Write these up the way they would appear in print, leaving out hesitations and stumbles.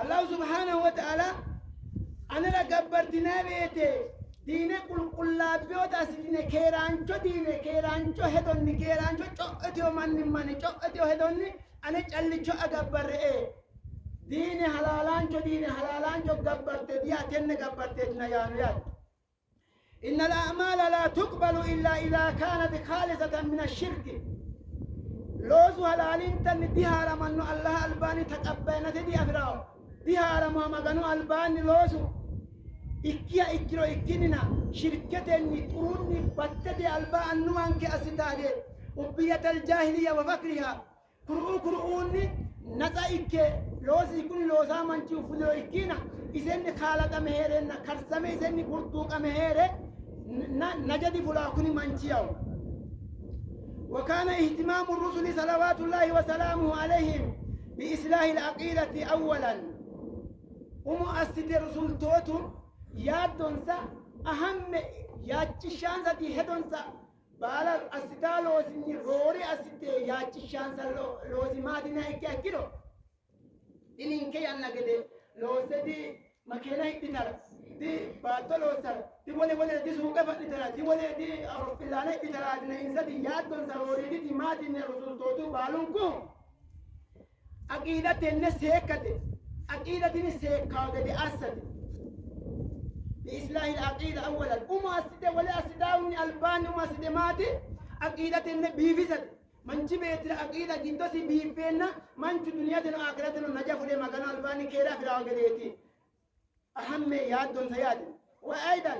الله سبحانه وتعالى أنا لقبرتنا بيتي دينه كل بيوت أسدينه كيرانشو هدوني كيرانشو چوتيو من چوتيو هدوني أنا چالي چو أقبر دينه حلالانشو قبرت ديا تن قبرت نيانيات إن الأعمال لا تقبل إلا إذا كانت خالصة من الشرك لوز حلالين تن ديها رمانو الله الباني تقبلنا تدي أفراو ديها رمو مغنو الباني لوزو إكيا إكيرو إكيننا شركتني قروني بتدي ألبا أنوانك أسيتاهي وبية الجاهلية وفقرها قرؤوني نزايك لوز يكون لوزا منشوف لو إكينا إذن خالق مهيرنا كرسمي إذن قرطوك مهيرة نجد فلاكني منشيو وكان اهتمام الرسل صلوات الله وسلامه عليهم بإصلاح العقيدة أولا ومؤسسة الرسل توتم يادونسا أهم ياتشانسا دي هدونسا بالا أسيتا لوزني روري أسيتا ياتشانسا لوزي ما دينا إكي أكيرو إنكي أنا كده لوزي دي مكينا إكتر دي باتو لوزر دي ولي دي سوكا فتنتر دي ولي دي أرفلانا إكتر دينا إنسا دي يادونسا روري دي ما دينا رسول توتو بالونكو أكيدا تنة سيكا دي أكيدا تنة سيكا دي أسد بإصلاح العقيدة أولا وما أسده ولا أسداوني ألبان وما أسده ماتي عقيدة النبي فيزد من جبت العقيدة جندوسي بيبينا من في دنيا دنا آخرتنا نجف لما كان ألباني كيرا في العقيدة أهم ياد دون سياد وأيضا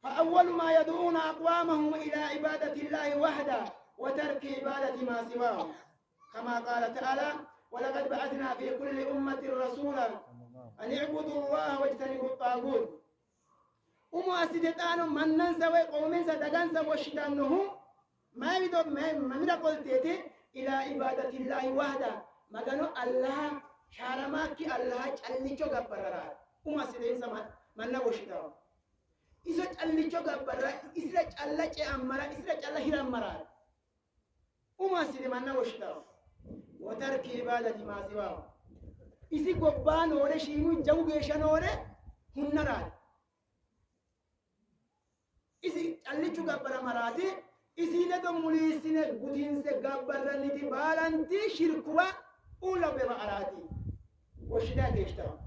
فأول ما يدعون أقوامهم إلى عبادة الله وحده وترك عبادة ما سواه كما قال تعالى ولقد بعثنا في كل أمة رسولا أن اعبدوا الله واجتنبوا الطاغوت ومؤسستان منن سوى قومين سدغان سوى شتانه ما يدو ما ميدا قلتي الى عباده الله وحده ما كانوا الله شارماكي الله چالچو غبررا ومؤسستين سما من وشتاو إذا چالچو غبررا إسرا چالچ امرا إسرا چال هرمرا ومؤسست من وشتاو وترك عباده ما سواه إسي غبان اور شيمو جوغيشن اور هنرا إذا أليشوا قبر مراتي إذا لدم مليسين بدين سے قبر نتي بالانتي شركوا أولا بمعراتي وشدا كيشتا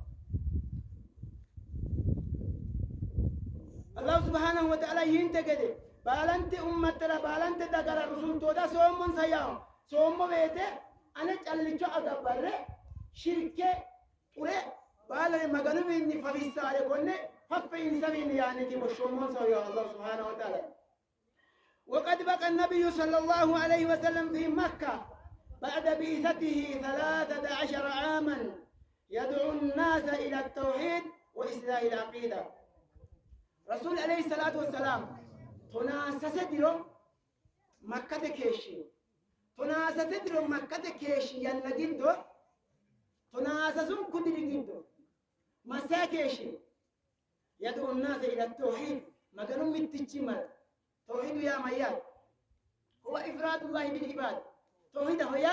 الله سبحانه وتعالى ينتقد بالانتي أمتنا بالانتي دقر رسول تودا سومن سياو سومن بيته أنا أليشوا قبر شركة وري بالي مغنو مني فبيساري كونه حق إنسان يعني تبشرون سوى الله سبحانه وتعالى وقد بقى النبي صلى الله عليه وسلم في مكة بعد بعثته 13 عاما يدعو الناس إلى التوحيد وإصلاح العقيدة رسول عليه الصلاة والسلام تناسسدرو مكة كيشي تناسسدرو مكة كيشي ينجدو تناسسون كدري جدو مساكيشي يدعو الناس إلى التوحيد ما كانوا متجمل توحيد يا ميال هو إفراد الله بالعباد توحيد هو يا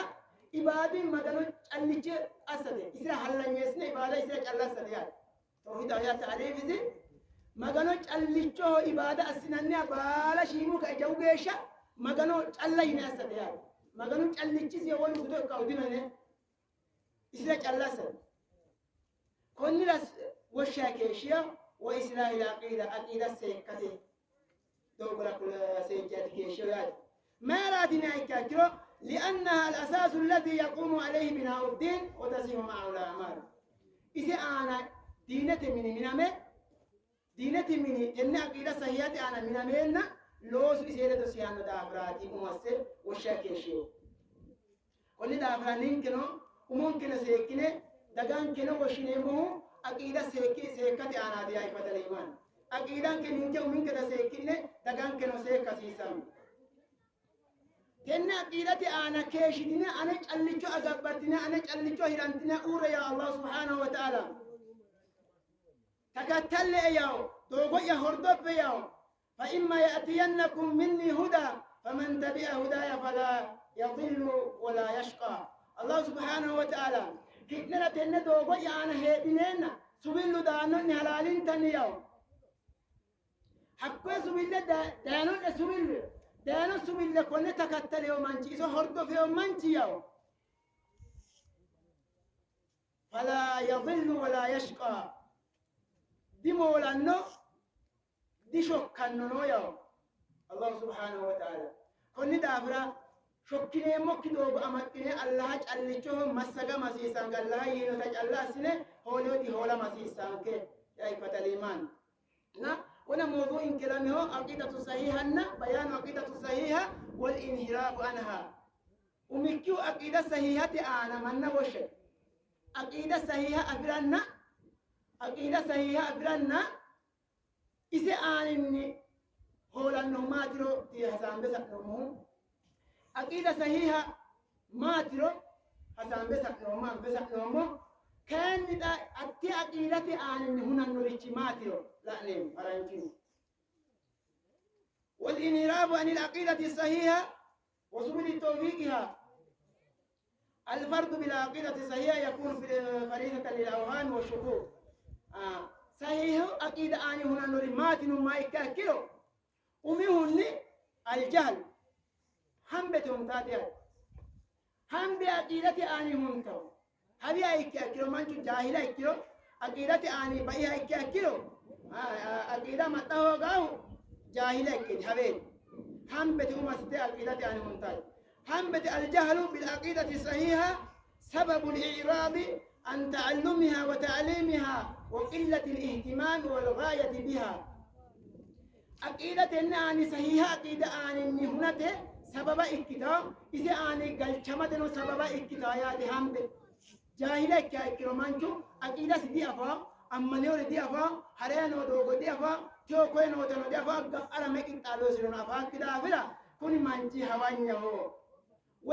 عباد ما كانوا تألج أسد إسرع حلا يسنى عبادة إسرع الله سريان توحيد هو يا تعريف زي ما كانوا تألج عبادة أسنانيا بالا شيمو كجوجيشة ما كانوا الله ينأسد يا ما كانوا تألج زي أول بدو كودينه إسرع الله سر كل ناس وشاكيشيا وإصلاح العقيدة عقيدة سيكتي دوبلا كل سيكتي كيشيات ما رادنا إكاكرو لأنها الأساس الذي يقوم عليه بناء الدين وتسير معه الأعمال إذا أنا دينتي مني إن عقيدة صحيحة أنا منامنا لوز إسيرة سيانة دافراتي ممثل وشاكيشيو كل دافرانين كنو وممكن سيكني دغان كنو وشينيمو عقيدة سيكتي أنا دي عيفة الإيمان عقيدة كنينك ومن كده سيكينة دغان كنو سيكسيسام كنا عقيدة أنا كيشدنا أنا أليشو أجبرتنا أنا أليشو هيرانتنا أورا يا الله سبحانه وتعالى تكتل ياو توقو يا هردوب ياو فإما يأتينكم مني هدى فمن تبع هدايا فلا يضل ولا يشقى الله سبحانه وتعالى كنا تنا دوغو يعني هيديننا سبيلو دانون حلالين تنياو حقو سبيل دانون سبيل دانو سبيل كنا تكتل يوم منشي سو هردو في يوم منشي ياو فلا يضل ولا يشقى دي مولانو دي شكانو ياو الله سبحانه وتعالى كوني دافرا شكيني مكدوب أمكيني الله جعلتهم مسجا مسيسان الله ينو تجعل سنة هولو دي هولا مسيسان كي يا إخوة الإيمان نا ونا موضوع كلامه عقيدة صحيحة بيان عقيدة صحيحة والانحراف عنها ومكيو عقيدة صحيحة أنا من نوشة عقيدة صحيحة أبرنا عقيدة صحيحة أبرنا إذا أنني هولا النهما ترو تيهسان بس نمو عقيدة صحيحة ما ترو حسان بس نمو كان بدا أتي عقيدة أنني هنا نريد ما ترو لا نيم أرانتين والانحراف عن العقيدة الصحيحة وسبل توفيقها الفرد بالعقيدة الصحيحة يكون في فريضة للأوهام والشكوك صحيح عقيدة أني هنا نريد ما تنو ما يكاكلو ومهن الجهل هم بتهم تاتيا هم بعقيدة أني هم تو هبي أكيرو منشو جاهل أكيرو عقيدة أني بيا أكيرو عقيدة ما تهو قاو جاهل أكيد هبي هم بتهم أستي عقيدة أني هم تاي هم بت الجهل بالعقيدة الصحيحة سبب الإعراض عن تعلمها وتعليمها وقلة الاهتمام والغاية بها عقيدة أني صحيحة عقيدة أني هناته سبب الكتاب إذا أني قال شمتنو سبب الكتاب يا دهامد جاهلة كيرو منشو عقيدة سدي أفا أما نور دي أفا هريان ودوغو دي أفا تيو كوين ودنو دي أفا ألا مكين تالو سيرون أفا كده أفلا كوني منشي هوانيا هو و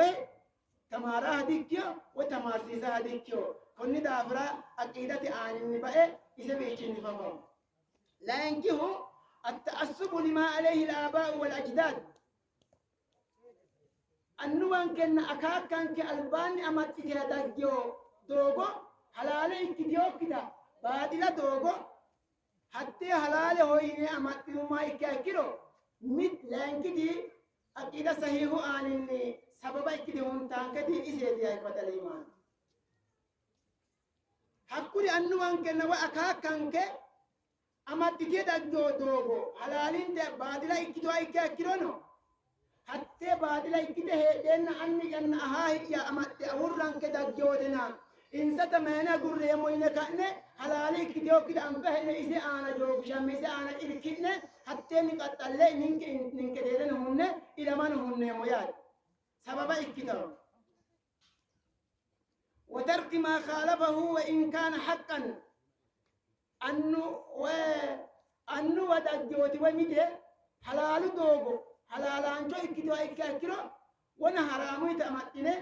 تمارا هديكيو وتمارسيسا هديكيو كوني دافرا عقيدة أني بقى إذا بيشين فهم لا ينكهو التعصب لما عليه الآباء والأجداد أنوان كنا أكاك كان كألبان أمات كده داجيو دوغو حلالي كديو كده بادلا دوغو حتى حلالي هويني أمات ما يكاكيرو ميت لانكي دي أكيدا صحيحو آنيني سببا كده هنتان كده إسي دي أكبت الإيمان حقوري أنوان كنا وأكاك كان كده أمات كده دوغو حلالين ده بادلا إكتوا إكاكيرو حتى بعد لا يكده هدين عني أن أهاي يا أمات أوران كده جودنا إن ستمنا قرية موينة كأنه حلالي كده كده أم فهنا إذا أنا جوب شام إذا أنا إلكنه حتى نقطع نينك ديرن هن إلى ما هن موياد سبب إكده وترك ما خالفه وإن كان حقا أنه ودجوت ومده حلال دوغو حلالان جو إكتو إكاكيرو وانا حرامو يتمتنه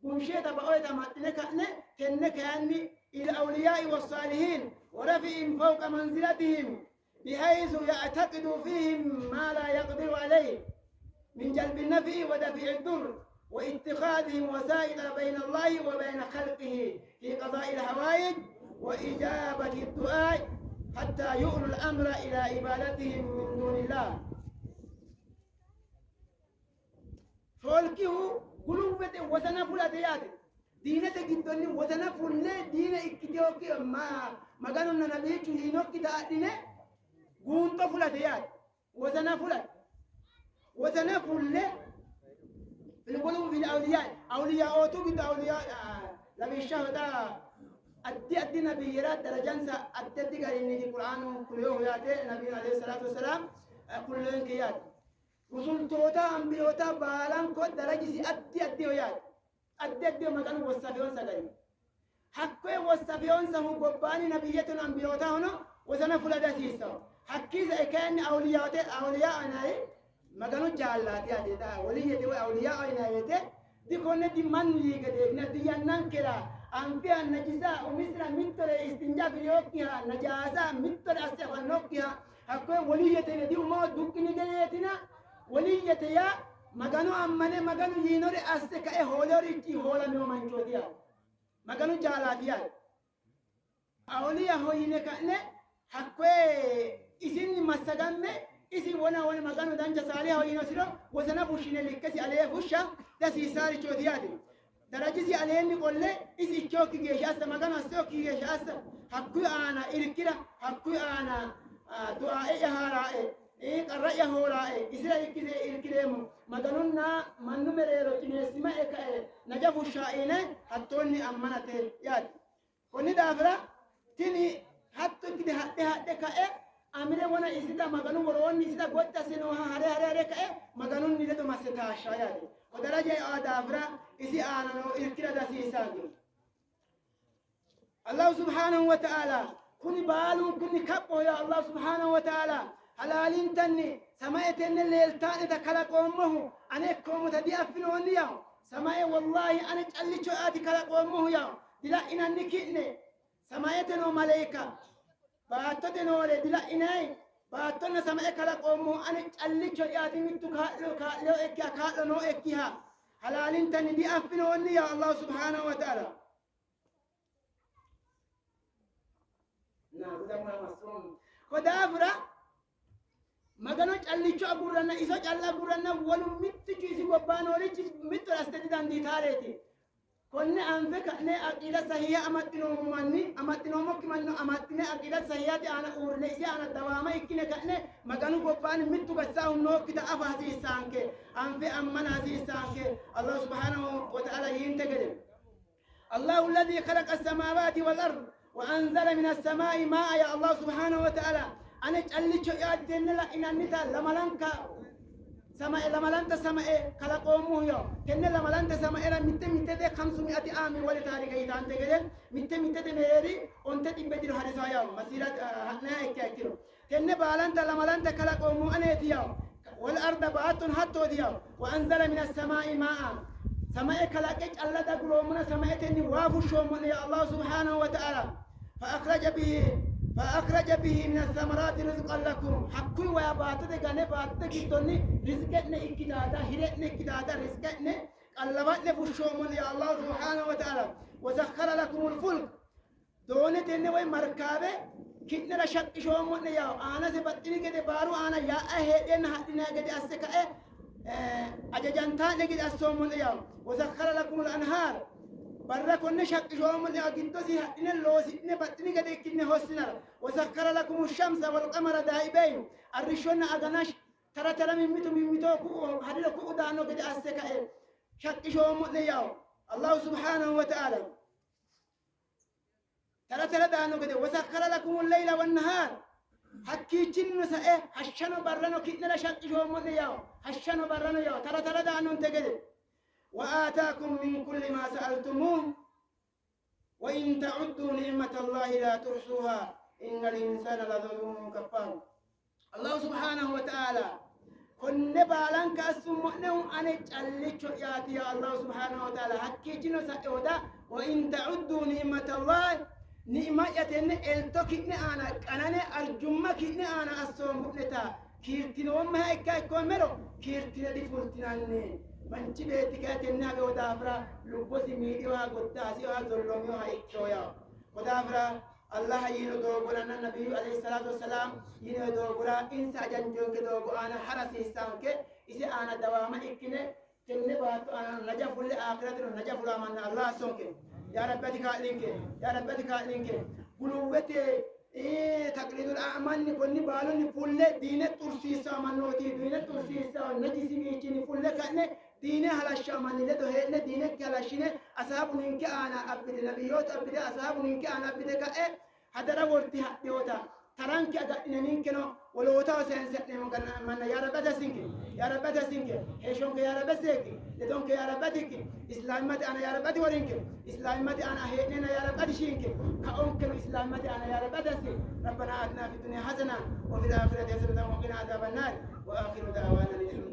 بمشي تبعو يتمتنه كأنه كأنه كأني إلى الأولياء والصالحين ورفعهم فوق منزلتهم بحيث يعتقد فيهم ما لا يقدر عليه من جلب النفع ودفع الضر واتخاذهم وسائل بين الله وبين خلقه في قضاء الحوائج وإجابة الدعاء حتى يؤلوا الأمر إلى عبادتهم من دون الله فولكيه قلوبته وزنا فلاتيات دينة جدني وزنا فلة دينة إكتيوكي ما كانوا النبي تجينوك كده دينة قوم فلاتيات وزنا فلات وزنا فلة في القلوب في الأولياء أولياء أوتو كده أولياء لما الشهد أدي نبيرات درجانسا أدي قال إن القرآن كل يوم يأتي النبي عليه الصلاة والسلام كل يوم كيات رسولتوتا أنبيوتا بالان كود درجة أدي وياد أدي مكان وصفيون سجين حكوا وصفيون سهو قباني نبيتنا أنبيوتا هنا وزنا فلدا سيسا حكي إذا كان أولياء أناي مكانو جالات يا جدا وليه أولياء أناي دي كونه دي من ليك دينا دي ينان كلا أنبياء النجسة ومثل متر استنجا في يوكيها نجاسة متر أستغنوكيها حكوا وليه دي وما دوكني جليتنا وليه يا مغانو أمانة مغانو ينوري أسكا هولوري كي هولا ميو منجوديا maganu jaalatiyan awliya hoyine ka'ne hakkoe isinni massagamme isi wona maganu danja saliha hoyino siro wosana fushine likkasi alee fusha dasiisaarichooti yaate darajisi aleenni qolle isi ichokki geeshsha assa maganu assokki geeshsha assa hakkuy aana irkira hakkuy aana du'aa'e haaraa'e qarra'ya hoora'e isira ikkise irkireemo maganunna mannu mereero cineessima e ka'e naja fushshaa'ine hattoonni ammanate yaate konni daafira tini hatto ikkite hadhe ka'e amire wona isita maganu woroonni isita gotti assinooha hare ka'e maganunni ledo masse taashsha yaate ko daraja daafira isi aanano irkira dasiisaanke allahu subhanahu wa ta'ala kuni baalun kuni kapho ya allah subhanahu wa ta'ala halaalintanni samaetenne leeltaaneta kalaqoommohu ane ekkoomota di affinoonni yaw samae wallahi ane callicho aati kalaqoommohu yaw dila'inanni ki'ne samaete noo maleeka baattote noore dila'inay baattonna samae kalaqoommohu ane callicho yaati mittu kaa'leo ekkiha kaa'lo noo ekkiha halaalintanni di affinoonni yaw allah subhanahu wa ta'ala kodaafira magano callicho agurranna iso calla agurranna wolu mittichu isi gobbaanoorichi mitto asteti dandiitaareeti konne anfe ka'ne aqiida sahiha amaxxinoomokki manno amaxxine aqiida sahihate aana uurrine isi aana dawaama ikkine ka'ne maganu gobbaani mittu gassaahu nookkita afa hasiissaanke anfe ammana hasiissaanke allah subhanahu wa ta'ala yinte gede allahu alladhi khalaqa as-samawati wal ard وأنزل من السماء ماء يا الله سبحانه وتعالى أنا أجلّي يا تنلا إن أنت لملانك لملانت سماء كلاقومه يا تنلا لملانت سماء متى 500 عام ولا تاريخ يدان تقدر متى ميري أنت تبدي له هذا يا مسيرة هنا إكيرو تنلا بالانت لملانت كلاقومه أنا تيا والأرض باتون حتى تيا وأنزل من السماء ماء سماء كلاكج الله تقولون سماء تني وافشوا من يا الله سبحانه وتعالى فأخرج به من الثمرات رزقا لكم حقوا ويا باتة جانب باتة كتوني رزقنا إكتادا هرقنا إكتادا رزقنا قلبنا فشوا من يا الله سبحانه وتعالى وسخر لكم الفلك دون تنوي مركبة كتنا رشق شوا من يا أنا سبتني كده بارو أنا يا أهدنا هدنا كده أسكأ أججانتا نجد أسوم اليوم وسخر لكم الأنهار برا كنا شق شوم اليوم جنتوسي هتنا اللوز هتنا بتني كده كنا هوسنا وسخر لكم الشمس والقمر دائبين الرشون أغناش ترى من ميتو هذا كو دانو كده أسكا شق شوم اليوم الله سبحانه وتعالى ترى دانو كده وسخر لكم الليل والنهار حكيتين نسأ هشانو برانو كتنا شق شوم اليوم هشانو برانو يا ترى دانو تجد وآتاكم من كل ما سألتموه وإن تعدوا نعمة الله لا تحصوها إن الإنسان لظلوم كفار الله سبحانه وتعالى كن بالان كاسمنه أن تجلّش يا الله سبحانه وتعالى حكيتين نسأ وإن تعدوا نعمة الله نعمة يتن التوكيني أنا الجمّة كيني أنا أسوم نتا كيرتينهم ما يكون مرو كيرتين دي فلتناني من جبت كاتنا بودافرا لبوسي ميديوها قداسيوها زلوميوها إكشويا ودافرا الله ينودوغولا النبي عليه الصلاة والسلام ينودوغولا إنسا جنجونك دوغو أنا حرسي إسانك إسي أنا دواما إكيني تنبات أنا نجف الآخرة نجف الأمان الله سونك يا رب تكالينك يا رب تكالينك قلوبتي تقليد الأعمال نكوني بالون فل دين ترسيسا منوتي دين ترسيسا نجسي ميشيني فل كأنه دين هلاشا من لدو هيل دين كلاشينه أصحاب نينك أنا أبدي نبيوت أبدي أصحاب نينك أنا أبدي كأ هذا ورتي هديوتا ترانك أدنى نينكنو ولو تاو سينسة من يا رب تسينك يا رب تسينك هيشونك يا رب سيك لدونك يا رب تك إسلامات أنا يا رب تورينك إسلامات أنا هيننا يا رب تشينك كأنك إسلامات أنا يا رب تسيك ربنا آتنا في الدنيا حسنة وفي الآخرة حسنة وقنا عذاب النار وآخر دعوانا الحمد